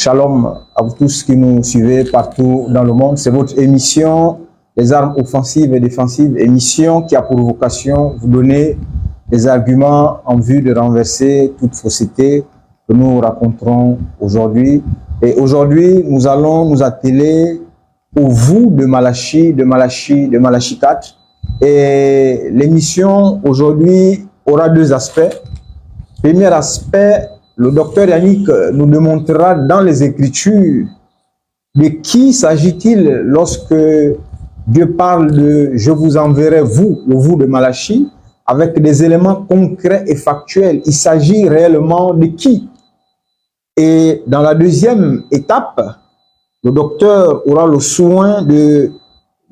Shalom à vous tous qui nous suivez partout dans le monde. C'est votre émission Les armes offensives et défensives, émission qui a pour vocation de vous donner des arguments en vue de renverser toute fausseté que nous raconterons aujourd'hui. Et aujourd'hui, nous allons nous atteler au vous de Malachi 4. Et l'émission aujourd'hui aura deux aspects. Premier aspect, le docteur Yannick nous démontrera dans les Écritures de qui s'agit-il lorsque Dieu parle de « je vous enverrai vous » au vous de Malachi, avec des éléments concrets et factuels. Il s'agit réellement de qui? Et dans la deuxième étape, le docteur aura le soin de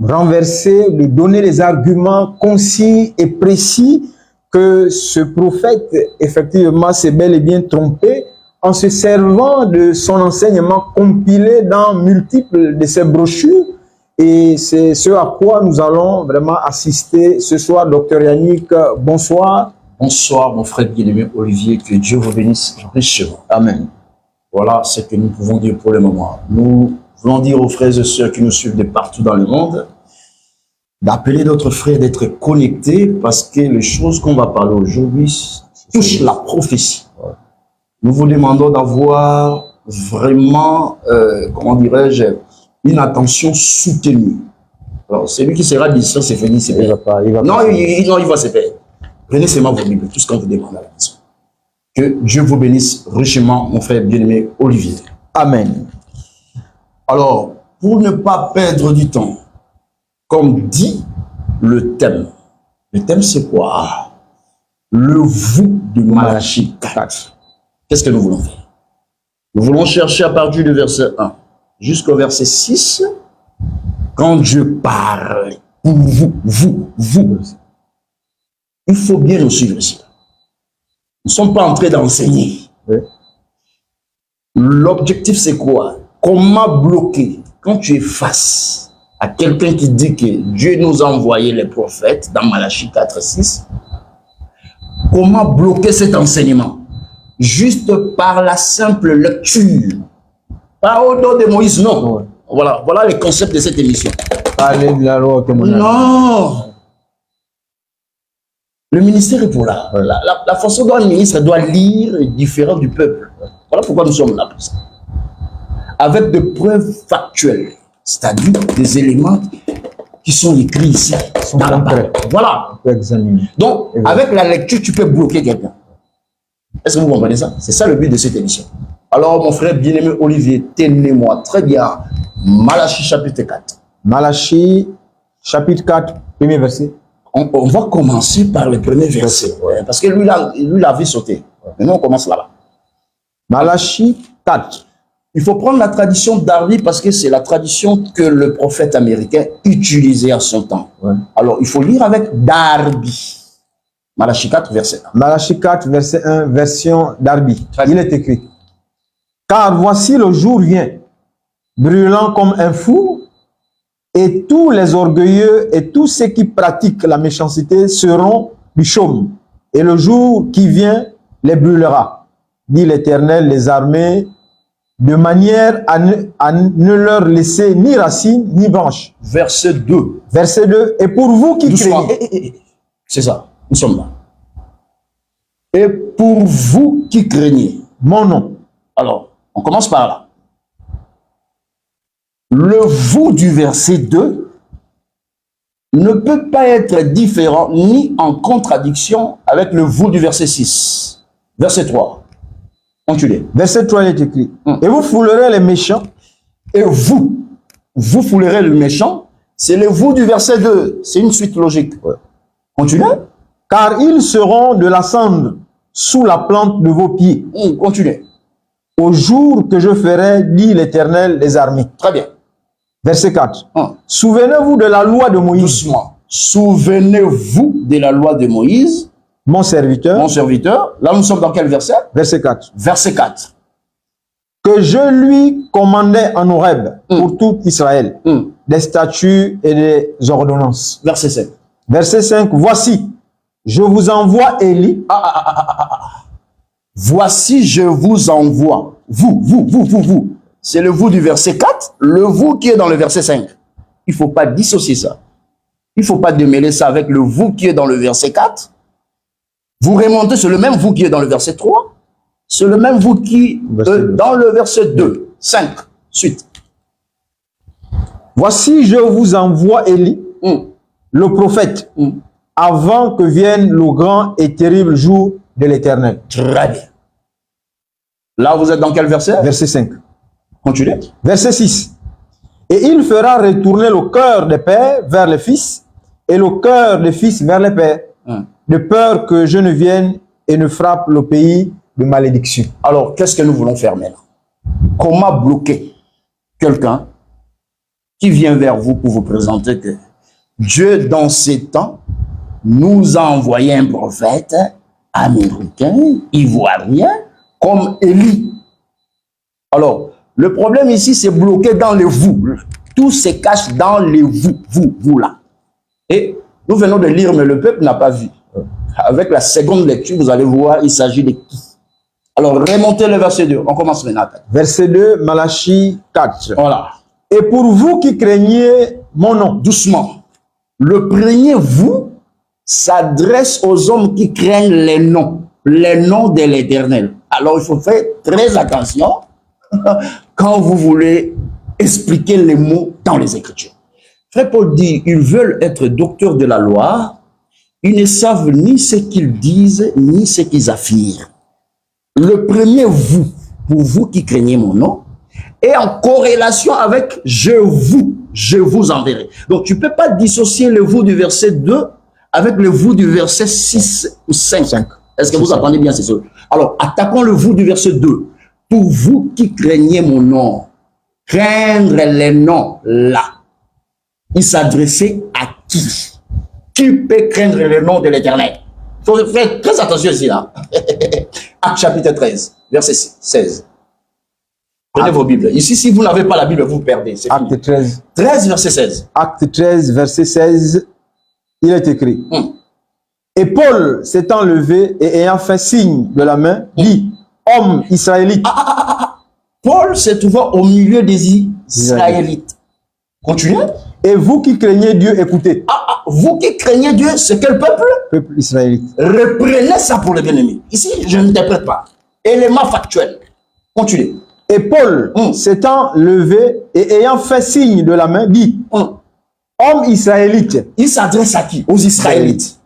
renverser, de donner des arguments concis et précis que ce prophète, effectivement, s'est bel et bien trompé en se servant de son enseignement compilé dans multiples de ses brochures. Et c'est ce à quoi nous allons vraiment assister ce soir. Docteur Yannick, bonsoir. Bonsoir, mon frère bien-aimé Olivier, que Dieu vous bénisse richement. Amen. Voilà ce que nous pouvons dire pour le moment. Nous voulons dire aux frères et sœurs qui nous suivent de partout dans le monde d'appeler d'autres frères d'être connectés parce que les choses qu'on va parler aujourd'hui touchent la prophétie. Nous vous demandons d'avoir vraiment, comment dirais-je, une attention soutenue. Alors, celui qui sera distrait, c'est fini, c'est bien. Non, il va se faire. Prenez seulement vos Bibles, tout ce qu'on vous demande à la maison. Que Dieu vous bénisse richement, mon frère bien-aimé Olivier. Amen. Alors, pour ne pas perdre du temps, comme dit le thème. Le thème, c'est quoi? Le vous de Malachi 4. Qu'est-ce que nous voulons faire? Nous voulons chercher à partir du verset 1 jusqu'au verset 6. Quand Dieu parle, pour vous, il faut bien nous suivre ici. Nous ne sommes pas en train d'enseigner. Oui. L'objectif, c'est quoi? Comment bloquer quand tu es face à quelqu'un qui dit que Dieu nous a envoyé les prophètes dans Malachi 4, 6, comment bloquer cet enseignement? Juste par la simple lecture. Pas au dos de Moïse, non. Ouais. Voilà les concepts de cette émission. Parler de la loi que non. Le ministère est pour là. Ouais. La façon dont le ministre doit lire est différente du peuple. Voilà pourquoi nous sommes là pour ça. Avec des preuves factuelles. C'est-à-dire des éléments qui sont écrits ici, dans la Bible. Voilà. Donc, avec la lecture, tu peux bloquer quelqu'un. Est-ce que vous comprenez ça? C'est ça le but de cette émission. Alors, mon frère bien-aimé Olivier, tenez-moi très bien. Malachi chapitre 4. Malachi chapitre 4, premier verset. On va commencer par le premier verset. Ouais, parce que lui, la vie sauté. Maintenant, on commence là-bas. Malachi 4. Il faut prendre la tradition d'Arbi parce que c'est la tradition que le prophète américain utilisait à son temps. Ouais. Alors, il faut lire avec Darby. Malachi 4, verset 1. Malachi 4, verset 1, version Darby. Il est écrit. Car voici le jour vient, brûlant comme un four, et tous les orgueilleux et tous ceux qui pratiquent la méchanceté seront du chaume. Et le jour qui vient les brûlera, dit l'Éternel, les armées, de manière à ne leur laisser ni racine ni branche. Verset 2. Verset 2. Et pour vous qui craignez. C'est ça, nous sommes là. Et pour vous qui craignez. Mon nom. Alors, on commence par là. Le vous du verset 2 ne peut pas être différent ni en contradiction avec le vous du verset 6. Verset 3. Continuez. Verset 3 est écrit. Et vous foulerez les méchants. Et vous foulerez le méchant. C'est le vous du verset 2. C'est une suite logique. Ouais. Continuez. Car ils seront de la cendre sous la plante de vos pieds. Continuez. Au jour que je ferai, dit l'Éternel des armées. Très bien. Verset 4. Souvenez-vous de la loi de Moïse. Doucement. Souvenez-vous de la loi de Moïse. Mon serviteur. Mon serviteur. Là, nous sommes dans quel verset? Verset 4. Verset 4. Que je lui commandais en Horeb pour tout Israël des statuts et des ordonnances. Verset 5. Verset 5. Voici, je vous envoie Élie. Voici, je vous envoie. Vous. c'est le vous du verset 4, le vous qui est dans le verset 5. Il ne faut pas dissocier ça. Il ne faut pas démêler ça avec le vous qui est dans le verset 4. Vous remontez sur le même vous qui est dans le verset 3, sur le même vous qui est dans le verset 2, 5, suite. Voici, je vous envoie Élie, le prophète, avant que vienne le grand et terrible jour de l'Éternel. Très bien. Là, vous êtes dans quel verset? Verset 5. Continuez. Verset 6. Et il fera retourner le cœur des pères vers les fils et le cœur des fils vers les pères, de peur que je ne vienne et ne frappe le pays de malédiction. Alors, qu'est-ce que nous voulons faire maintenant? Comment bloquer quelqu'un qui vient vers vous pour vous présenter que Dieu, dans ces temps, nous a envoyé un prophète américain, ivoirien, comme Élie. Alors, le problème ici, c'est bloqué dans le vous. Tout se cache dans les vous là. Et nous venons de lire, mais le peuple n'a pas vu. Avec la seconde lecture, vous allez voir, il s'agit de qui? Alors, remontez le verset 2. On commence maintenant. Verset 2, Malachie 4. Voilà. Et pour vous qui craignez mon nom. Doucement. Le premier vous s'adresse aux hommes qui craignent les noms de l'Éternel. Alors, il faut faire très attention quand vous voulez expliquer les mots dans les Écritures. Frère Paul dit, ils veulent être docteurs de la loi, ils ne savent ni ce qu'ils disent, ni ce qu'ils affirment. Le premier vous, pour vous qui craignez mon nom, est en corrélation avec je vous enverrai. Donc, tu ne peux pas dissocier le vous du verset 2 avec le vous du verset 6 ou 5. Est-ce que vous entendez bien ces choses? Alors, attaquons le vous du verset 2. Pour vous qui craignez mon nom, craindre les noms là. Il s'adressait à qui? Qui peut craindre le nom de l'Éternel? Il faut faire très attention ici là. Acte chapitre 13, verset 16. Prenez vos Bibles. Ici, si vous n'avez pas la Bible, vous perdez. Acte 13. 13, verset 16. Acte 13, verset 16, il est écrit. Et Paul s'étant levé et ayant fait signe de la main, dit, homme israélite. Paul se trouvait au milieu des Israélites. Continuez. Et vous qui craignez Dieu, écoutez. Vous qui craignez Dieu, c'est quel peuple? Peuple israélite. Reprenez ça pour les bien-aimés. Ici, je n'interprète pas. Élément factuel. Continuez. Et Paul, s'étant levé et ayant fait signe de la main, dit, homme israélite. Il s'adresse à qui? Aux Israélites.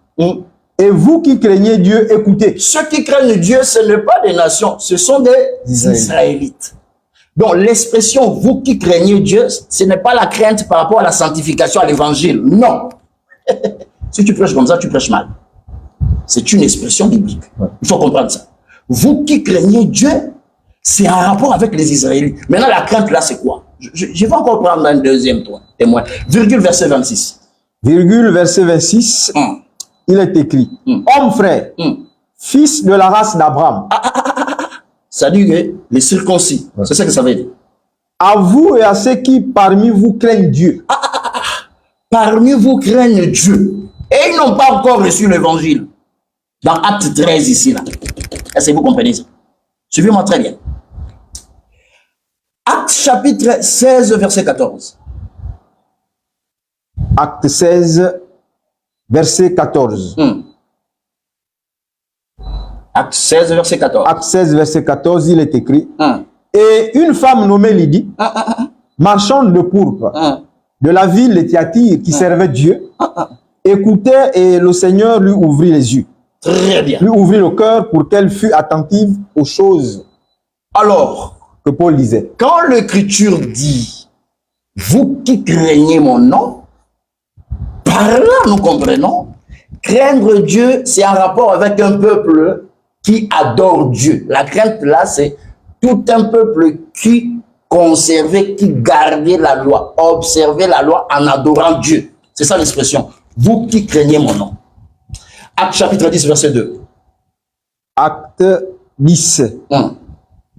Et vous qui craignez Dieu, écoutez. Ceux qui craignent Dieu, ce n'est pas des nations, ce sont des Israélites. Donc, l'expression « vous qui craignez Dieu », ce n'est pas la crainte par rapport à la sanctification, à l'évangile. Non. Si tu prêches comme ça, tu prêches mal. C'est une expression biblique. Il faut comprendre ça. Vous qui craignez Dieu, c'est en rapport avec les Israélites. Maintenant, la crainte là, c'est quoi? Je vais encore prendre un deuxième témoin. Virgule verset 26. Virgule verset 26. Il est écrit, homme frère, fils de la race d'Abraham. Ça dit que les circoncis, c'est ça que ça veut dire. À vous et à ceux qui parmi vous craignent Dieu. Parmi vous craignent Dieu. Et ils n'ont pas encore reçu l'évangile. Dans Acte 13 ici, là. Est-ce que vous comprenez ça? Suivez-moi très bien. Acte chapitre 16, verset 14. Acte 16, verset 14. Acte 16, verset 14. Acte 16, verset 14, il est écrit. Et une femme nommée Lydie, marchande de pourpre, de la ville de Thyatire, qui servait Dieu, écoutait et le Seigneur lui ouvrit les yeux. Très bien. Lui ouvrit le cœur pour qu'elle fût attentive aux choses. Alors, que Paul disait. Quand l'Écriture dit, vous qui craignez mon nom, par là nous comprenons, craindre Dieu, c'est en rapport avec un peuple qui adore Dieu. La crainte là, c'est tout un peuple qui conservait, qui gardait la loi, observait la loi en adorant Dieu. C'est ça l'expression. Vous qui craignez mon nom. Acte chapitre 10, verset 2. Acte 10,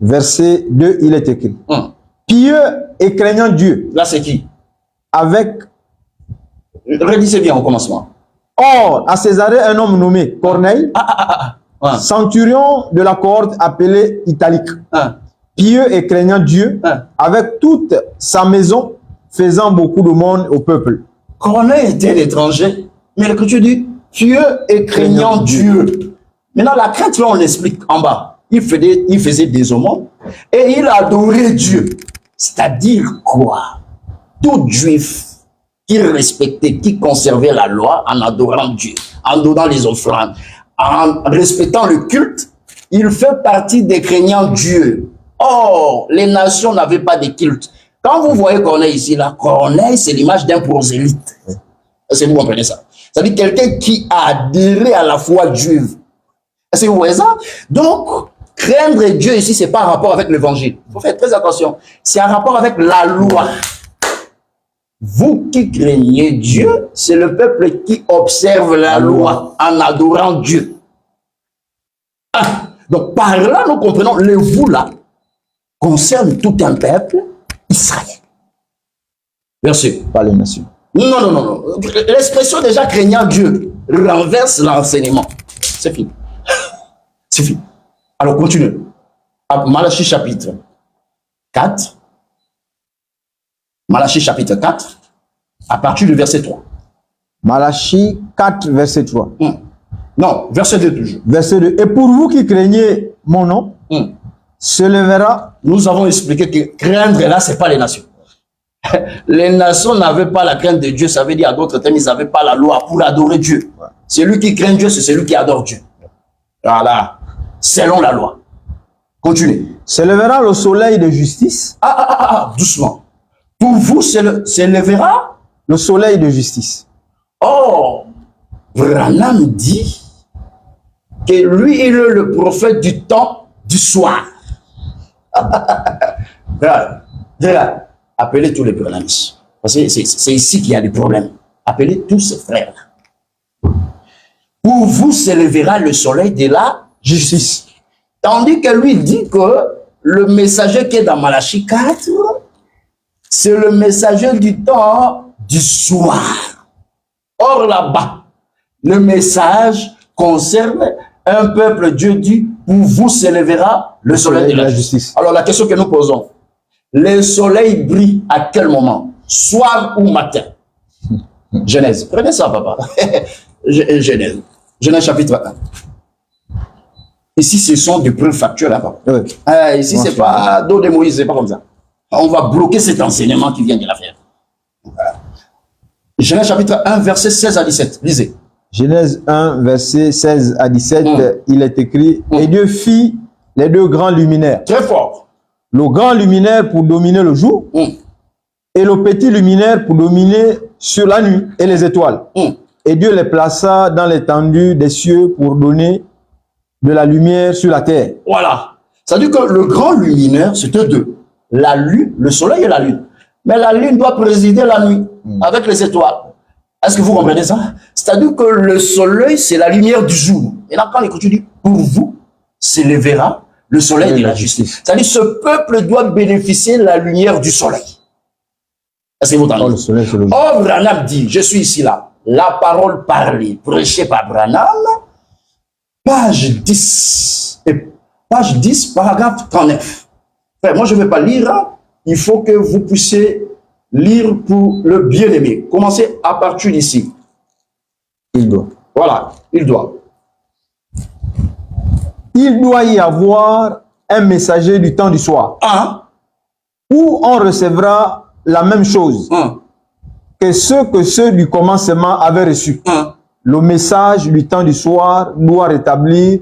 verset 2, il est écrit. Pieux et craignant Dieu. Là, c'est qui? Avec... Redisez bien au commencement. Or, à Césarée, un homme nommé Corneille, centurion de la cohorte appelée Italique, pieux et craignant Dieu, Hein. avec toute sa maison, faisant beaucoup de monde au peuple. Corneille était un étranger, mais l'Écriture dit pieux et craignant Dieu. Maintenant, la crainte, là, on l'explique en bas. Il faisait des aumônes et il adorait Dieu. C'est-à-dire quoi? Tout juif qui respectait, qui conservait la loi en adorant Dieu, en donnant les offrandes, en respectant le culte, il fait partie des craignants Dieu. Or, les nations n'avaient pas de culte. Quand vous voyez Corneille ici, là, Corneille, c'est l'image d'un prosélyte. Est-ce que vous comprenez ça? C'est-à-dire quelqu'un qui a adhéré à la foi juive. Est-ce que vous voyez ça? Donc, craindre Dieu ici, c'est pas en rapport avec l'évangile. Il faut faire très attention. C'est en rapport avec la loi. Vous qui craignez Dieu, c'est le peuple qui observe la loi en adorant Dieu. Ah, donc, par là, nous comprenons, le vous là concerne tout un peuple, Israël. Verset. Pas les nations. Non. L'expression déjà craignant Dieu renverse l'enseignement. C'est fini. C'est fini. Alors, continue. Malachie chapitre 4. Malachie chapitre 4, à partir du verset 3. Malachie 4, verset 3. Non, verset 2 toujours. Verset 2. Et pour vous qui craignez mon nom, se lèvera. Nous avons expliqué que craindre là, ce n'est pas les nations. Les nations n'avaient pas la crainte de Dieu, ça veut dire à d'autres termes, ils n'avaient pas la loi pour adorer Dieu. Celui qui craint Dieu, c'est celui qui adore Dieu. Voilà, selon la loi. Continue. Se lèvera le soleil de justice. Doucement. Pour vous, s'élèvera le soleil de justice. Oh, Branham dit que lui, il est le prophète du temps du soir. Regarde, appelez tous les Branhamistes. Parce que c'est ici qu'il y a des problèmes. Appelez tous ces frères-là. Pour vous s'élèvera le soleil de la justice. Tandis que lui dit que le messager qui est dans Malachie 4, c'est le messager du temps du soir. Or là-bas, le message concerne un peuple, Dieu dit, pour vous s'élèvera le soleil de la justice. Alors la question que nous posons, le soleil brille à quel moment? Soir ou matin? Genèse. Prenez ça, papa. Genèse. Genèse chapitre 1. Ici, ce sont des preuves factuelles. Hein, papa. Ici, c'est pas dos de Moïse, c'est pas comme ça. On va bloquer cet enseignement qui vient de la faire. Voilà. Genèse chapitre 1, verset 16 à 17. Lisez. Genèse 1, verset 16 à 17, il est écrit, et Dieu fit les deux grands luminaires. Très fort. Le grand luminaire pour dominer le jour, et le petit luminaire pour dominer sur la nuit et les étoiles. Et Dieu les plaça dans l'étendue des cieux pour donner de la lumière sur la terre. Voilà. Ça veut dire que le grand luminaire, c'était deux. La lune, le soleil et la lune. Mais la lune doit présider la nuit avec les étoiles. Est-ce que vous comprenez ça? C'est-à-dire que le soleil, c'est la lumière du jour. Et là, quand l'Écriture dit, pour vous, s'élèvera le soleil de la justice. C'est-à-dire que ce peuple doit bénéficier de la lumière du soleil. Est-ce que vous entendez? Oh, Branham dit, je suis ici là. La parole parlée, prêchée par Branham, page 10, paragraphe 39. Enfin, moi, je ne vais pas lire. Il faut que vous puissiez lire pour le bien-aimé. Commencez à partir d'ici. Il doit. Voilà, il doit. Il doit y avoir un messager du temps du soir. Où on recevra la même chose que ceux du commencement avaient reçu. Le message du temps du soir doit rétablir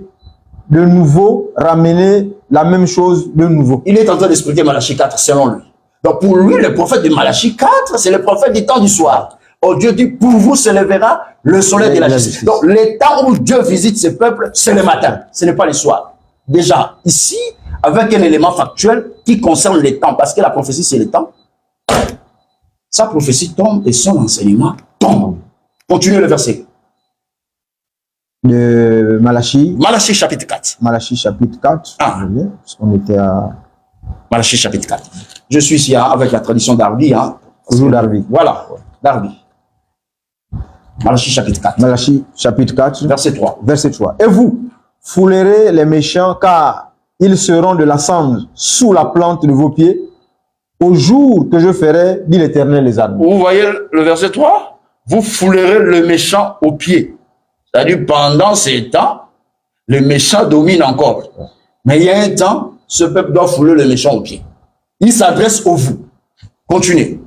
de nouveau, ramener la même chose de nouveau. Il est en train d'expliquer Malachie 4 selon lui. Donc pour lui, le prophète de Malachie 4, c'est le prophète du temps du soir. Oh, Dieu dit, pour vous s'élèvera le soleil de la justice. Donc les temps où Dieu visite ses peuples, c'est le matin, ce n'est pas le soir. Déjà, ici, avec un élément factuel qui concerne les temps, parce que la prophétie, c'est les temps. Sa prophétie tombe et son enseignement tombe. Continuez le verset. De Malachie. Malachie chapitre 4. Malachie chapitre 4. Parce qu'on était à... Malachie chapitre 4. Je suis ici avec la tradition d'Arby. Toujours d'Arby. Voilà, d'Arby. Malachie chapitre 4. Malachie chapitre 4. Verset 3. Verset 3. Et vous foulerez les méchants, car ils seront de la cendre sous la plante de vos pieds, au jour que je ferai, dit l'Éternel les armées. Vous voyez le verset 3? Vous foulerez le méchant aux pieds. C'est-à-dire, pendant ces temps, le méchant domine encore. Mais il y a un temps, ce peuple doit fouler le méchant aux pieds. Il s'adresse au vous. Continuez.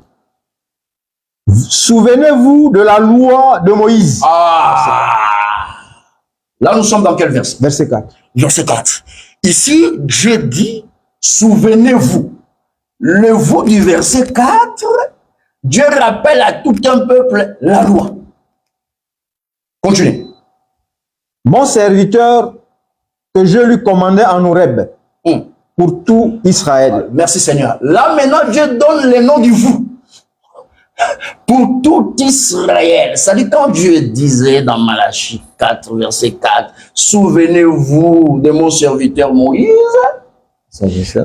Souvenez-vous de la loi de Moïse. Ah! Là, nous sommes dans quel verset? Verset 4. Verset 4. Ici, Dieu dit, souvenez-vous. Le vous du verset 4, Dieu rappelle à tout un peuple la loi. Continuez. Mon serviteur que je lui commandais en Horeb pour tout Israël. Merci Seigneur. Là maintenant, Dieu donne les noms du vous. Pour tout Israël. Ça dit quand Dieu disait dans Malachie 4, verset 4, souvenez-vous de mon serviteur Moïse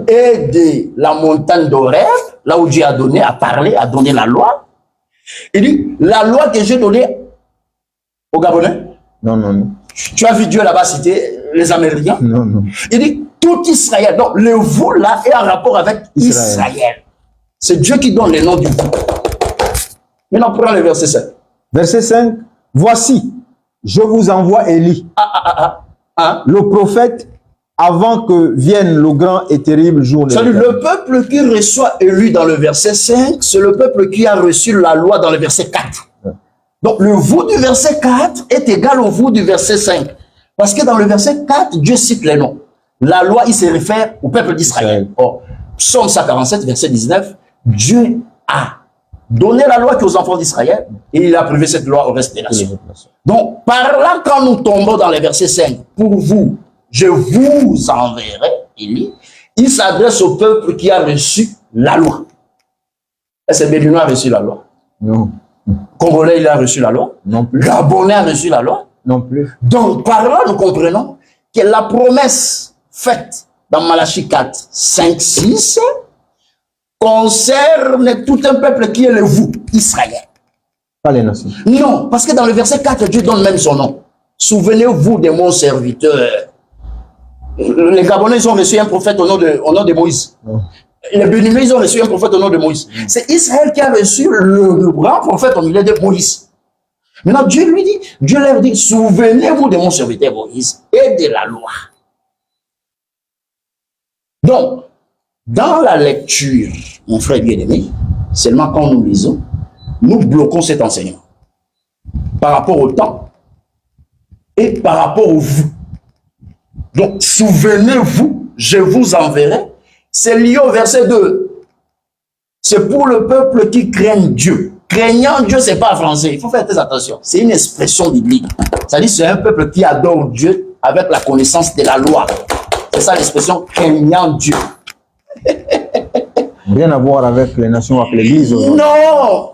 et de la montagne d'Horeb, là où Dieu a parlé, a donné la loi. Il dit, la loi que j'ai donnée aux Gabonais. Non, non, non. Tu as vu Dieu là-bas citer les Américains? Non, non. Il dit, tout Israël. Donc, le vous là est en rapport avec Israël. C'est Dieu qui donne les noms du vous. Maintenant, prenons le verset 5. Verset 5. Voici, je vous envoie Élie, le prophète, avant que vienne le grand et terrible jour de l'Éternel. Le peuple qui reçoit Élie dans le verset 5, c'est le peuple qui a reçu la loi dans le verset 4. Donc, le vous du verset 4 est égal au vous du verset 5. Parce que dans le verset 4, Dieu cite les noms. La loi, il se réfère au peuple d'Israël. Or, Psaume 147, verset 19, Dieu a donné la loi aux enfants d'Israël et il a privé cette loi au reste des nations. Donc, par là, quand nous tombons dans le verset 5, pour vous, je vous enverrai, il s'adresse au peuple qui a reçu la loi. Est-ce que Béninois a reçu la loi? Non. Congolais, il a reçu la loi? Non plus. Gabonais a reçu la loi? Non plus. Donc, par là, nous comprenons que la promesse faite dans Malachie 4, 5, 6 concerne tout un peuple qui est le vous, Israël. Pas les nations. Non, parce que dans le verset 4, Dieu donne même son nom. Souvenez-vous de mon serviteur. Les Gabonais, ils ont reçu un prophète au nom de Moïse. Non. Les Béninois, ils ont reçu un prophète au nom de Moïse. C'est Israël qui a reçu le grand prophète au milieu de Moïse. Maintenant, Dieu lui dit, Dieu leur dit, souvenez-vous de mon serviteur Moïse et de la loi. Donc, dans la lecture, mon frère bien-aimé, seulement quand nous lisons, nous bloquons cet enseignement. Par rapport au temps et par rapport au vous. Donc, souvenez-vous, je vous enverrai. C'est lié au verset 2. C'est pour le peuple qui craint Dieu. Craignant Dieu, c'est pas français. Il faut faire très attention. C'est une expression biblique. C'est-à-dire c'est un peuple qui adore Dieu avec la connaissance de la loi. C'est ça l'expression craignant Dieu. Rien à voir avec les nations, avec l'Église. Non.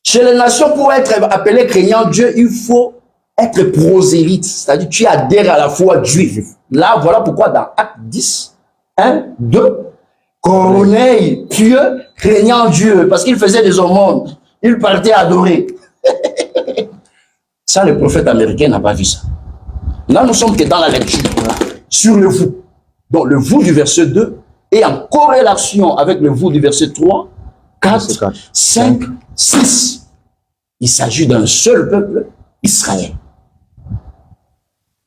Chez les nations, pour être appelé craignant Dieu, il faut être prosélyte. C'est-à-dire tu adhères à la foi juive. Là, voilà pourquoi dans Acte 10, 1, 2, Corneille, pieux, craignant Dieu, parce qu'il faisait des aumônes. Il partait adorer. Ça, le prophète américain n'a pas vu ça. Là, nous sommes que dans la lecture, sur le vous. Donc, le vous du verset 2 est en corrélation avec le vous du verset 3, 4, 5, 6. Il s'agit d'un seul peuple, Israël.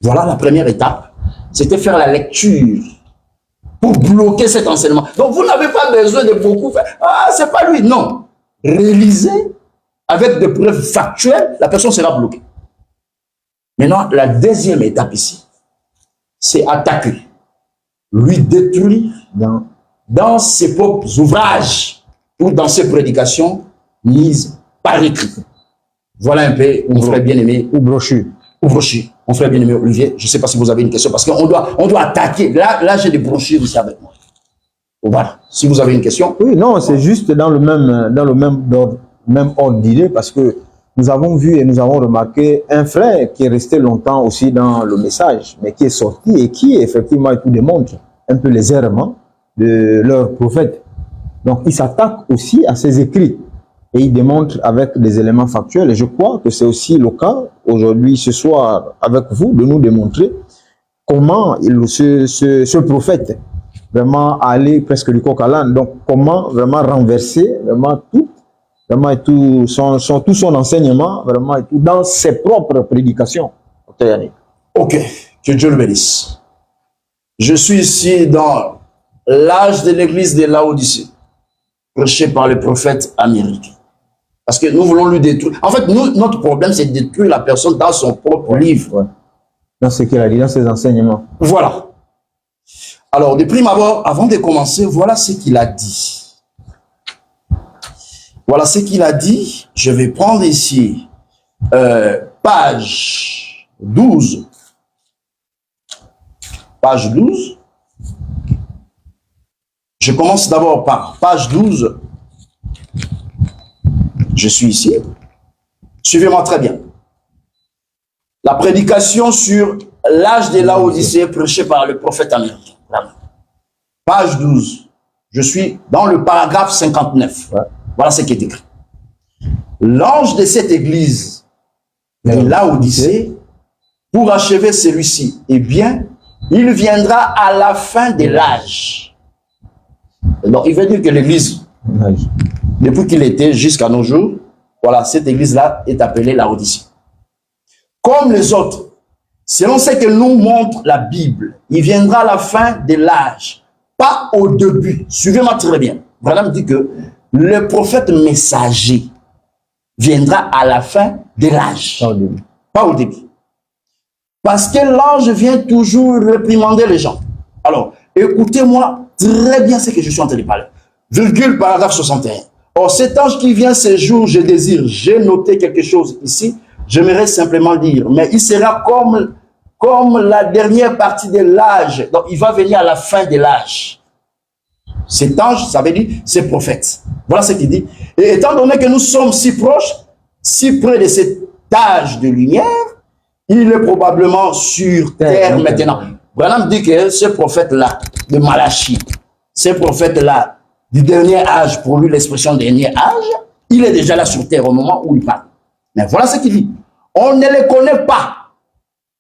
Voilà la première étape. C'était faire la lecture pour bloquer cet enseignement. Donc, vous n'avez pas besoin de beaucoup faire. Ah, c'est pas lui. Non. Réalisez avec des preuves factuelles, la personne sera bloquée. Maintenant, la deuxième étape ici, c'est attaquer, lui détruire dans ses propres ouvrages ou dans ses prédications mises par écrit. Voilà un peu, mon frère bien-aimé. Ou brochure. Ou brochure. Mon frère bien-aimé Olivier, je ne sais pas si vous avez une question, parce qu'on doit attaquer. Là j'ai des brochures ici avec moi. Voilà. Si vous avez une question. Oui, non, c'est juste dans le même ordre d'idée, parce que nous avons vu et nous avons remarqué un frère qui est resté longtemps aussi dans le message, mais qui est sorti et qui, effectivement, tout démontre un peu les errements de leur prophète. Donc, il s'attaque aussi à ses écrits et il démontre avec des éléments factuels. Et je crois que c'est aussi le cas aujourd'hui, ce soir, avec vous, de nous démontrer comment ce prophète vraiment allait presque du coq à l'âne. Donc, comment vraiment renverser vraiment tout son enseignement, vraiment et tout, dans ses propres prédications. Ok, que Dieu le bénisse. Je suis ici dans l'âge de l'église de Laodicée, prêché par le prophète Amérique. Parce que nous voulons lui détruire. En fait, notre problème, c'est de détruire la personne dans son propre livre. Ouais. Dans ce qu'il a dit, dans ses enseignements. Voilà. Alors, de prime abord, avant de commencer, voilà ce qu'il a dit. Voilà ce qu'il a dit. Je vais prendre ici page 12. Page 12. Je commence d'abord par page 12. Je suis ici. Suivez-moi très bien. La prédication sur l'âge de Laodicée prêchée par le prophète américain. Page 12. Je suis dans le paragraphe 59. Ouais. Voilà ce qui est écrit. L'ange de cette église de Laodicée, pour achever celui-ci, eh bien, il viendra à la fin de l'âge. Donc, il veut dire que l'église, depuis qu'il était jusqu'à nos jours, voilà, cette église-là est appelée Laodicée. Comme les autres, selon ce que nous montre la Bible, il viendra à la fin de l'âge, pas au début. Suivez-moi très bien. Voilà, me dit que le prophète messager viendra à la fin de l'âge, pas au début. Parce que l'ange vient toujours réprimander les gens. Alors, écoutez-moi très bien ce que je suis en train de parler. Virgule, paragraphe 61. Or, cet ange qui vient ce jour, je désire, j'ai noté quelque chose ici, j'aimerais simplement dire, mais il sera comme la dernière partie de l'âge. Donc, il va venir à la fin de l'âge. Cet ange, ça veut dire, c'est prophète. Voilà ce qu'il dit. Et étant donné que nous sommes si proches, si près de cet âge de lumière, il est probablement sur terre maintenant. Branham dit que ce prophète-là, de Malachie, ce prophète-là, du dernier âge, pour lui l'expression dernier âge, il est déjà là sur terre au moment où il parle. Mais voilà ce qu'il dit. On ne les connaît pas.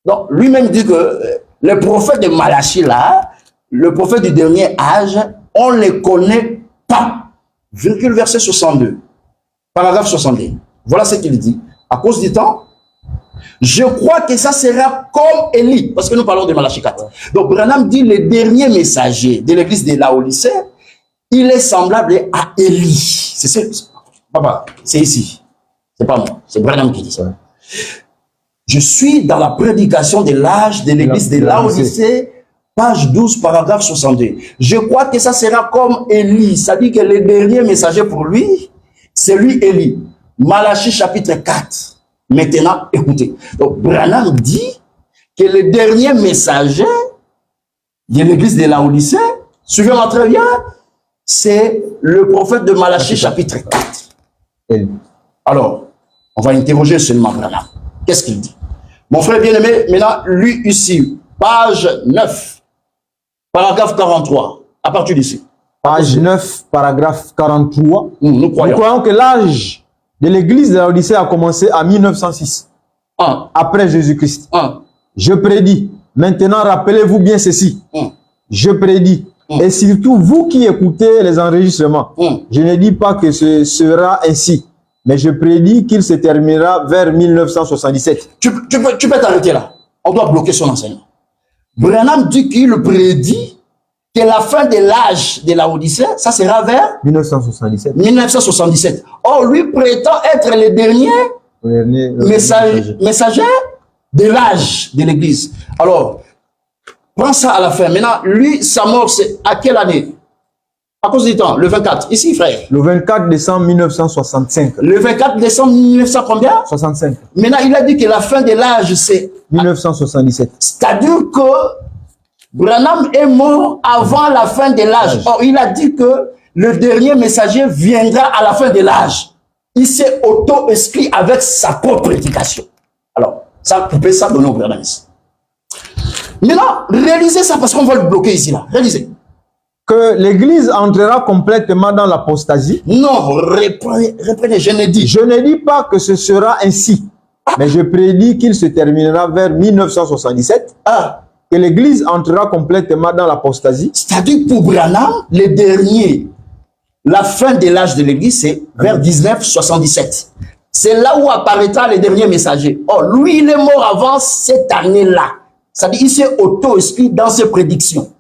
Donc, lui-même dit que le prophète de Malachie, là, le prophète du dernier âge, on ne les connaît pas. Virgule verset 62. Paragraphe 62. Voilà ce qu'il dit. À cause du temps, je crois que ça sera comme Élie, parce que nous parlons de Malachie 4. Donc, Branham dit le dernier messager de l'église de Laodicée, il est semblable à Élie. Papa, c'est ici. C'est pas moi, c'est Branham qui dit ça. Je suis dans la prédication de l'âge de l'église de Laodicée, page 12, paragraphe 62. Je crois que ça sera comme Élie. Ça dit que le dernier messager pour lui, c'est lui Élie. Malachie chapitre 4. Maintenant, écoutez. Donc, Branham dit que le dernier messager de l'église de Laodicée, suivez-moi très bien, c'est le prophète de Malachie chapitre 4. Alors, on va interroger seulement Branham. Qu'est-ce qu'il dit? Mon frère bien-aimé, maintenant, lui ici, page 9, paragraphe 43, à partir d'ici. Page 9, paragraphe 43. Nous croyons que l'âge de l'église de Laodicée a commencé en 1906, après Jésus-Christ. Je prédis, maintenant rappelez-vous bien ceci, je prédis, et surtout vous qui écoutez les enregistrements, je ne dis pas que ce sera ainsi, mais je prédis qu'il se terminera vers 1977. Tu peux t'arrêter là. On doit bloquer son enseignement. Branham dit qu'il prédit que la fin de l'âge de Laodicée, ça sera vers 1977. 1977. Or, lui prétend être le dernier messager de l'âge de l'Église. Alors, prends ça à la fin. Maintenant, lui, sa mort, c'est à quelle année? À cause du temps, le 24. Ici, frère. Le 24 décembre 1965. Le 24 décembre 1900 combien? 65. Maintenant, il a dit que la fin de l'âge, c'est 1977. C'est-à-dire que Branham est mort avant la fin de l'âge. Or, il a dit que le dernier messager viendra à la fin de l'âge. Il s'est auto-inscrit avec sa propre prédication. Alors, ça, coupez ça, donnez au Branham. Maintenant, réalisez ça parce qu'on va le bloquer ici, là. Réalisez. Que l'Église entrera complètement dans l'apostasie. Non, reprenez, je ne dis. Je ne dis pas que ce sera ainsi, mais je prédis qu'il se terminera vers 1977. que l'Église entrera complètement dans l'apostasie. C'est-à-dire pour Branham, les derniers, la fin de l'âge de l'Église, c'est vers 1977. C'est là où apparaîtra les derniers messagers. Oh, lui, il est mort avant cette année-là. C'est-à-dire qu'il s'est auto-exclu dans ses prédictions.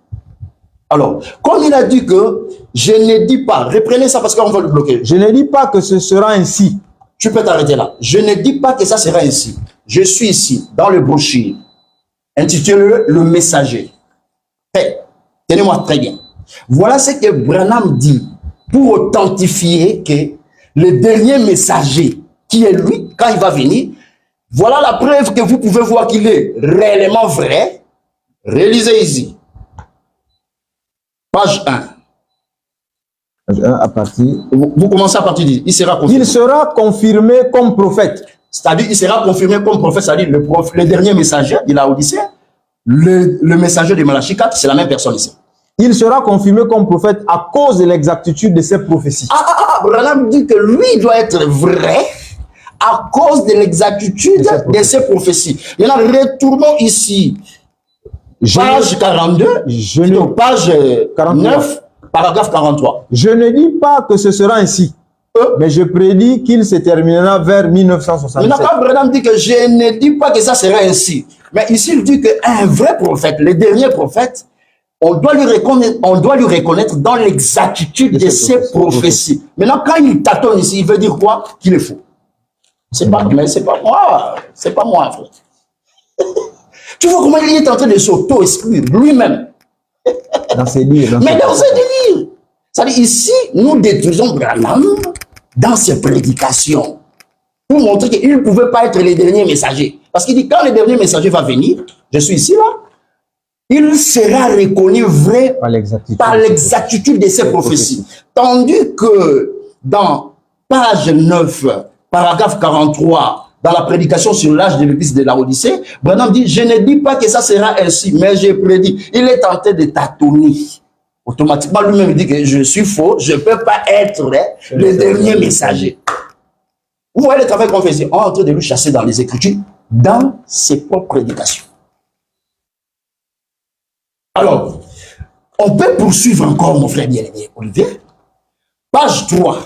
Alors, comme il a dit que je ne dis pas, reprenez ça parce qu'on va le bloquer. Je ne dis pas que ce sera ainsi. Tu peux t'arrêter là. Je ne dis pas que ça sera ainsi. Je suis ici, dans le brochure, intitulé Le Messager. Hey, tenez-moi très bien. Voilà ce que Branham dit pour authentifier que le dernier messager, qui est lui, quand il va venir, voilà la preuve que vous pouvez voir qu'il est réellement vrai. Réalisez ici. Page 1. Page 1 à partir. Vous commencez à partir d'ici. Il sera confirmé. Il sera confirmé comme prophète. C'est-à-dire, il sera confirmé comme prophète, c'est-à-dire le dernier messager de la Odyssée, le messager de Malachie 4, c'est la même personne ici. Il sera confirmé comme prophète à cause de l'exactitude de ses prophéties. Branham dit que lui doit être vrai à cause de l'exactitude de ses prophéties. Maintenant, retournons ici. Page 42, page 9, paragraphe 43. Je ne dis pas que ce sera ainsi, mais je prédis qu'il se terminera vers 1967. Maintenant, quand Branham dit que je ne dis pas que ça sera ainsi, mais ici il dit qu'un vrai prophète, le dernier prophète, on doit lui reconnaître dans l'exactitude de ses prophéties. Maintenant, quand il tâtonne ici, il veut dire quoi? Qu'il est faux. Mais c'est pas moi. C'est pas moi, frère. Tu vois comment il est en train de s'auto-exclure lui-même. Dans ses dires. Mais dans ses délires. C'est-à-dire ici, nous détruisons Branham dans ses prédications pour montrer qu'il ne pouvait pas être le dernier messager. Parce qu'il dit, quand le dernier messager va venir, je suis ici là, il sera reconnu vrai par l'exactitude de ses prophéties. Tandis que dans page 9, paragraphe 43, dans la prédication sur l'âge de l'église de la Odyssée, Branham dit, je ne dis pas que ça sera ainsi, mais je prédis. Il est tenté de tâtonner. Automatiquement, lui-même dit que je suis faux, je ne peux pas être le dernier messager. Vous voyez le travail qu'on faisait, on est en train de lui chasser dans les Écritures, dans ses propres prédications. Alors, on peut poursuivre encore, mon frère bien-aimé Olivier. Page 3.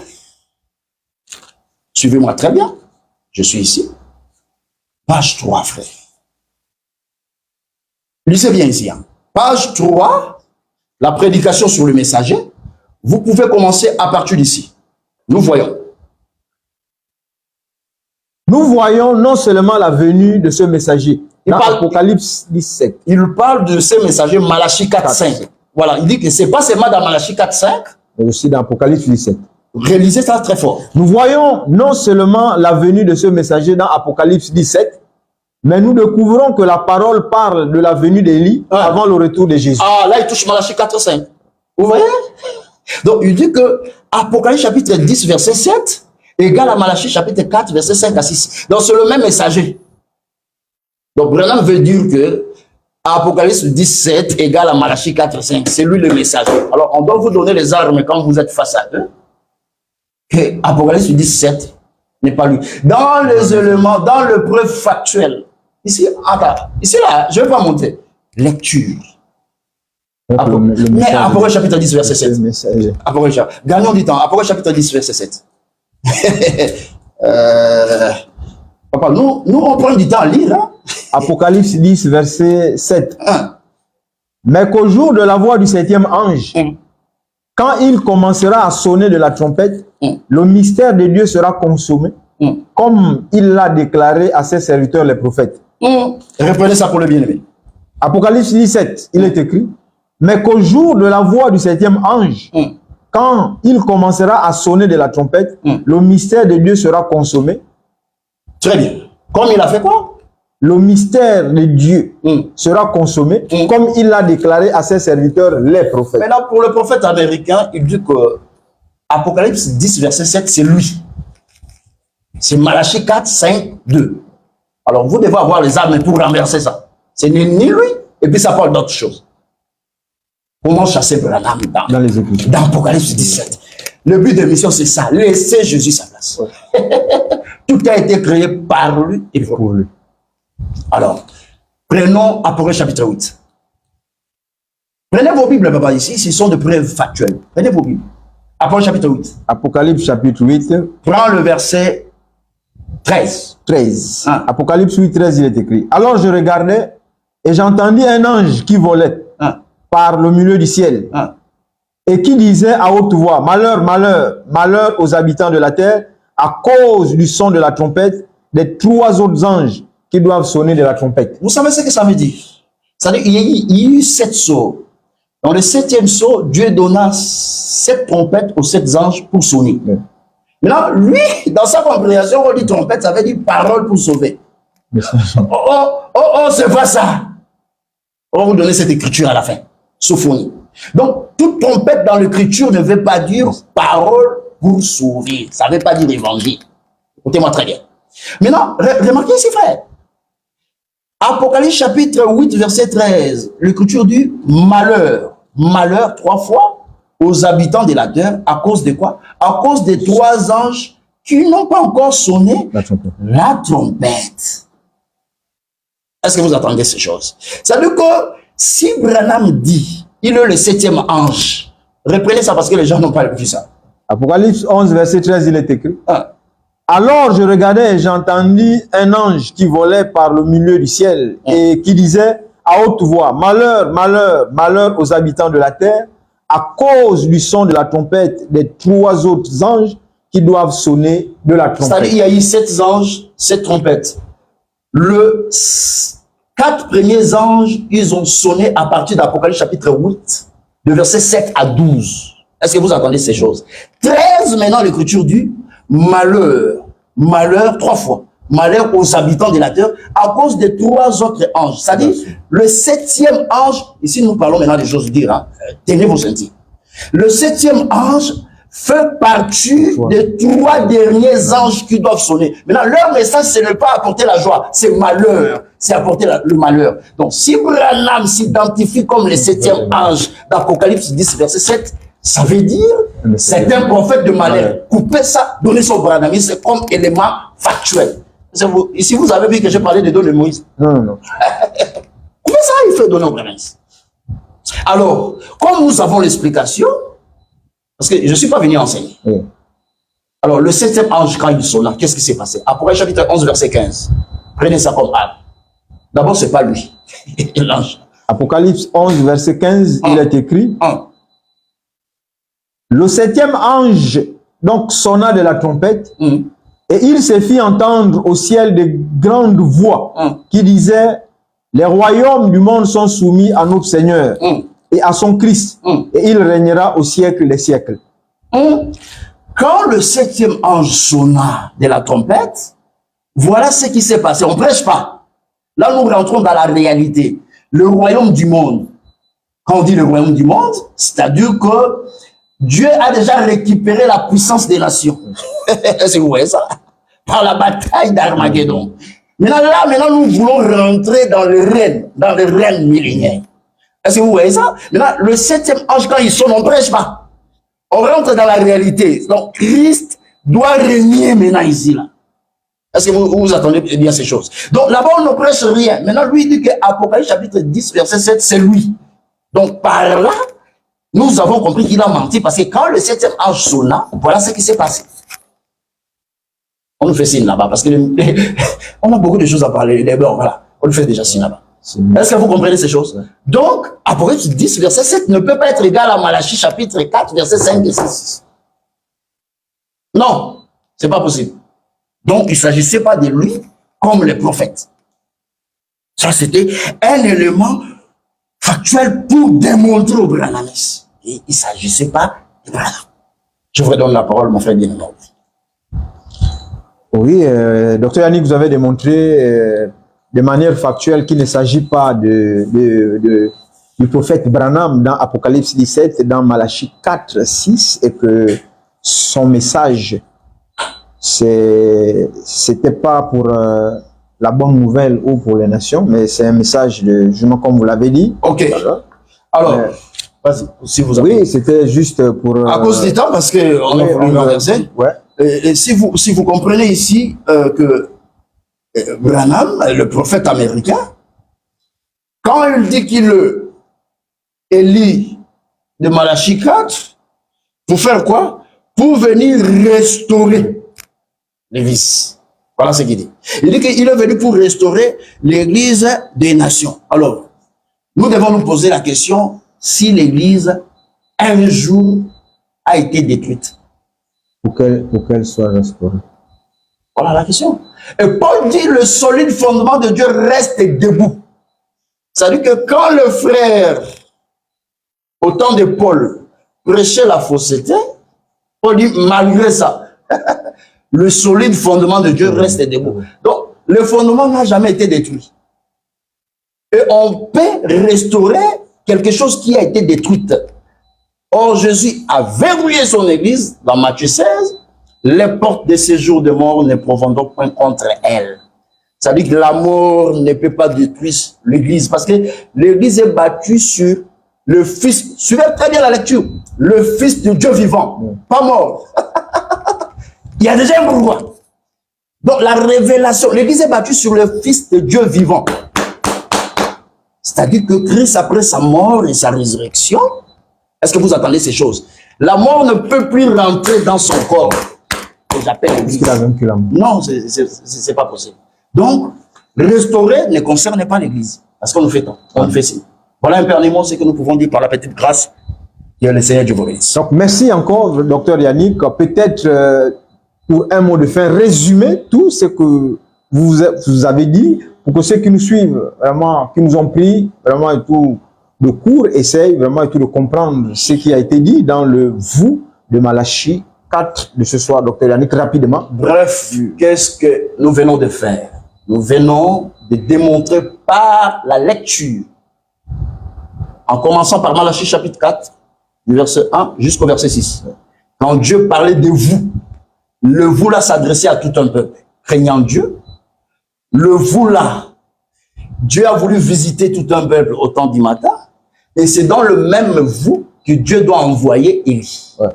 Suivez-moi très bien. Je suis ici. Page 3, frère. Lisez bien ici. Hein. Page 3, la prédication sur le messager. Vous pouvez commencer à partir d'ici. Nous voyons. Nous voyons non seulement la venue de ce messager, dans Apocalypse 17. Il parle de ce messager Malachie 4.5. Voilà, il dit que ce n'est pas seulement dans Malachie 4.5. Mais aussi dans Apocalypse 17. Réalisez ça très fort. Nous voyons non seulement la venue de ce messager dans Apocalypse 17, mais nous découvrons que la parole parle de la venue d'Élie avant le retour de Jésus. Ah, là, il touche Malachie 4.5. Vous voyez? Donc, il dit que Apocalypse chapitre 10, verset 7, égale à Malachie chapitre 4, verset 5 à 6. Donc, c'est le même messager. Donc, Branham veut dire que Apocalypse 17 égale à Malachie 4, 5. C'est lui le messager. Alors, on doit vous donner les armes quand vous êtes face à eux. Que Apocalypse 17 n'est pas lui. Dans les éléments, dans le preuve factuel. Ici, ici là, je ne vais pas monter. Lecture. Mais Apocalypse chapitre 10, verset 7. Gagnons du temps. Apocalypse chapitre 10, verset 7. Papa, nous, on prend du temps à lire. Hein? Apocalypse 10, verset 7. Mais qu'au jour de la voix du 7e ange, quand il commencera à sonner de la trompette, le mystère de Dieu sera consommé, comme il l'a déclaré à ses serviteurs les prophètes. Reprenez ça pour le bien-aimé. Apocalypse 17, il est écrit, mais qu'au jour de la voix du 7e ange, quand il commencera à sonner de la trompette, le mystère de Dieu sera consommé. Très bien. Comme il a fait quoi? Le mystère de Dieu sera consommé, comme il l'a déclaré à ses serviteurs, les prophètes. Maintenant, pour le prophète américain, il dit que Apocalypse 10, verset 7, c'est lui. C'est Malachie 4, 5, 2. Alors, vous devez avoir les armes pour renverser ça. C'est ni lui, et puis ça parle d'autre chose. Comment chasser Branham dans les Écritures. Dans Apocalypse 17. Le but de la mission, c'est ça. Laisser Jésus sa place. Tout a été créé par lui et pour lui. Alors, prenons Apocalypse chapitre 8. Prenez vos Bibles, papa, ici, ce sont des preuves factuelles. Prenez vos Bibles. Apocalypse chapitre 8. Apocalypse chapitre 8. Prends le verset 13. 13. Ah. Apocalypse 8, 13, il est écrit. Alors je regardais et j'entendis un ange qui volait par le milieu du ciel et qui disait à haute voix, malheur, malheur, malheur aux habitants de la terre à cause du son de la trompette des 3 autres anges qui doivent sonner de la trompette. Vous savez ce que ça veut dire? Ça veut dire qu'il y a eu 7 sceaux. Dans le 7e sceau, Dieu donna 7 trompettes aux 7 anges pour sonner. Oui. Maintenant, lui, dans sa compréhension, on dit trompette, ça veut dire parole pour sauver. C'est pas ça. On va vous donner cette écriture à la fin. Sophonie. Donc, toute trompette dans l'écriture ne veut pas dire parole pour sauver. Ça ne veut pas dire évangile. Écoutez-moi très bien. Maintenant, remarquez ici, frère. Apocalypse chapitre 8, verset 13. L'écriture dit malheur. Malheur 3 fois aux habitants de la terre. À cause de quoi? À cause des 3 anges qui n'ont pas encore sonné la trompette. Est-ce que vous entendez ces choses? Ça veut dire que si Branham dit, il est le 7e ange, reprenez ça parce que les gens n'ont pas vu ça. Apocalypse 11, verset 13, il est écrit. Alors je regardais et j'entendis un ange qui volait par le milieu du ciel et qui disait à haute voix, malheur, malheur, malheur aux habitants de la terre à cause du son de la trompette des 3 autres anges qui doivent sonner de la trompette. C'est-à-dire il y a eu 7 anges, 7 trompettes. Le 4 premiers anges, ils ont sonné à partir d'Apocalypse chapitre 8, de versets 7 à 12. Est-ce que vous entendez ces choses? 13, maintenant, l'écriture dit malheur, malheur 3 fois. Malheur aux habitants de la terre à cause des 3 autres anges. C'est-à-dire, le 7e ange, ici nous parlons maintenant des choses dures, hein, tenez vos sentiers. Le 7e ange fait partie des 3 derniers anges qui doivent sonner. Maintenant, leur message, ce n'est pas apporter la joie, c'est malheur. C'est apporter le malheur. Donc, si Branham s'identifie comme le 7e ange d'Apocalypse 10, verset 7, ça veut dire c'est un prophète de malheur. Coupez ça, donnez son Branham. C'est comme élément factuel. Ici, vous avez vu que j'ai parlé de don de Moïse. Non. Coupez ça, il fait donner au Branham. Alors, comme nous avons l'explication, parce que je ne suis pas venu enseigner. Oui. Alors, le 7e ange, quand il sonna, qu'est-ce qui s'est passé? Apocalypse chapitre 11, verset 15. Prenez ça comme arme. D'abord, ce n'est pas lui, l'ange. Apocalypse 11, verset 15, il est écrit. Le 7e ange donc sonna de la trompette et il se fit entendre au ciel de grandes voix qui disaient les royaumes du monde sont soumis à notre Seigneur et à son Christ et il régnera au siècle des siècles. Quand le 7e ange sonna de la trompette, voilà ce qui s'est passé. On ne prêche pas. Là, nous rentrons dans la réalité. Le royaume du monde. Quand on dit le royaume du monde, c'est-à-dire que Dieu a déjà récupéré la puissance des nations. Est-ce que vous voyez ça? Par la bataille d'Armageddon. Maintenant, nous voulons rentrer dans le règne millénaire. Est-ce que vous voyez ça? Maintenant, le 7e ange, quand il sonne, on ne prêche pas. On rentre dans la réalité. Donc, Christ doit régner maintenant ici, là. Est-ce que vous attendez bien ces choses? Donc, là-bas, on ne prêche rien. Maintenant, lui dit que Apocalypse chapitre 10, verset 7, c'est lui. Donc, par là, nous avons compris qu'il a menti parce que quand le 7e ange sonna, voilà ce qui s'est passé. On nous fait signe là-bas parce que on a beaucoup de choses à parler. Bon, voilà, on le fait déjà signe là-bas. Est-ce que vous comprenez ces choses? Donc, Apocalypse 10, verset 7 ne peut pas être égal à Malachie chapitre 4, verset 5 et 6. Non, c'est pas possible. Donc, il ne s'agissait pas de lui comme les prophètes. Ça, c'était un élément factuel pour démontrer au Branhamis. Et il ne s'agissait pas de Branham. Je vous redonne la parole, mon frère bien-aimé. Oui, docteur Yannick, vous avez démontré de manière factuelle qu'il ne s'agit pas du prophète Branham dans Apocalypse 17, dans Malachie 4, 6, et que son message, c'était pas pour la bonne nouvelle ou pour les nations, mais c'est un message de jugement comme vous l'avez dit. Ok. Alors, vas-y, si vous avez... Oui, c'était juste pour... À cause du temps, parce qu'on a voulu renverser. Ouais. Et si vous comprenez ici que Branham, le prophète américain, quand il dit qu'il est Élie de Malachie 4, pour faire quoi? Pour venir restaurer l'église. Voilà ce qu'il dit. Il dit qu'il est venu pour restaurer l'église des nations. Alors, nous devons nous poser la question si l'église, un jour, a été détruite. Pour qu'elle soit restaurée. Voilà la question. Et Paul dit le solide fondement de Dieu reste debout. C'est-à-dire que quand le frère, au temps de Paul, prêchait la fausseté, Paul dit malgré ça, le solide fondement de Dieu reste debout. Donc, le fondement n'a jamais été détruit. Et on peut restaurer quelque chose qui a été détruit. Or, Jésus a verrouillé son église dans Matthieu 16. Les portes de séjour de mort ne provenant point contre elle. Ça dit que la mort ne peut pas détruire l'église parce que l'église est battue sur le Fils. Suivez très bien la lecture. Le Fils de Dieu vivant, pas mort. Il y a déjà un pourquoi. Donc la révélation, l'église est battue sur le Fils de Dieu vivant. C'est-à-dire que Christ, après sa mort et sa résurrection, est-ce que vous attendez ces choses? La mort ne peut plus rentrer dans son corps. Que j'appelle l'église. Qu'il a vaincu la mort. Non, c'est pas possible. Donc, restaurer ne concerne pas l'église. Parce qu'on nous fait tant. On nous fait ci. Voilà un dernier ce que nous pouvons dire par la petite grâce que le Seigneur Dieu vous bénisse. Donc, merci encore, docteur Yannick. Peut-être, pour un mot de fin, résumer tout ce que vous avez dit pour que ceux qui nous suivent, vraiment, qui nous ont pris, vraiment, et tout de cours, essayent vraiment et tout de comprendre ce qui a été dit dans le vous de Malachie 4 de ce soir, docteur Yannick, rapidement. Bref, qu'est-ce que nous venons de faire? Nous venons de démontrer par la lecture, en commençant par Malachie chapitre 4, du verset 1 jusqu'au verset 6. Quand Dieu parlait de vous, le vous là s'adressait à tout un peuple, craignant Dieu. Le vous là, Dieu a voulu visiter tout un peuple au temps du matin, et c'est dans le même vous que Dieu doit envoyer Élie. Ouais.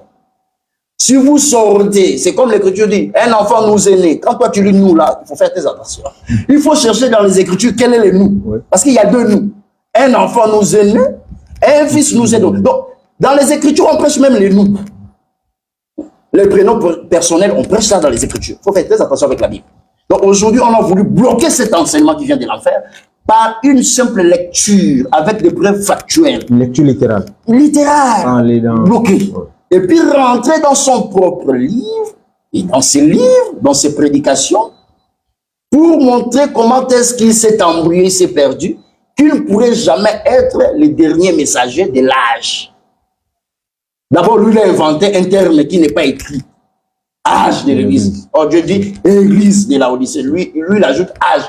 Si vous sortez, c'est comme l'Écriture dit, un enfant nous est né. Quand toi tu lis nous là, il faut faire tes attention. Il faut chercher dans les Écritures quel est le nous. Ouais. Parce qu'il y a deux nous. Un enfant nous est né, un fils nous est donné. Donc, dans les Écritures, on prêche même les nous. Les prénoms personnels, on prêche ça dans les Écritures. Il faut faire très attention avec la Bible. Donc aujourd'hui, on a voulu bloquer cet enseignement qui vient de l'enfer par une simple lecture avec des preuves factuelles. Une lecture littérale. Littérale. Bloquée. Ouais. Et puis rentrer dans son propre livre, et dans ses livres, dans ses prédications, pour montrer comment est-ce qu'il s'est embrouillé, s'est perdu, qu'il ne pourrait jamais être le dernier messager de l'âge. D'abord, lui, il a inventé un terme qui n'est pas écrit. Âge de l'église. Or, Dieu dit église de la Odyssée. Lui, il ajoute âge.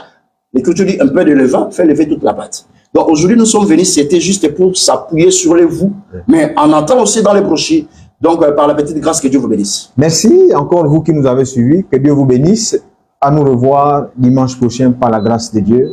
L'Écriture dit un peu de levain, fait lever toute la pâte. Donc, aujourd'hui, nous sommes venus, c'était juste pour s'appuyer sur les vous, mais en entrant aussi dans les brochures. Donc, par la petite grâce, que Dieu vous bénisse. Merci encore vous qui nous avez suivis. Que Dieu vous bénisse. À nous revoir dimanche prochain par la grâce de Dieu.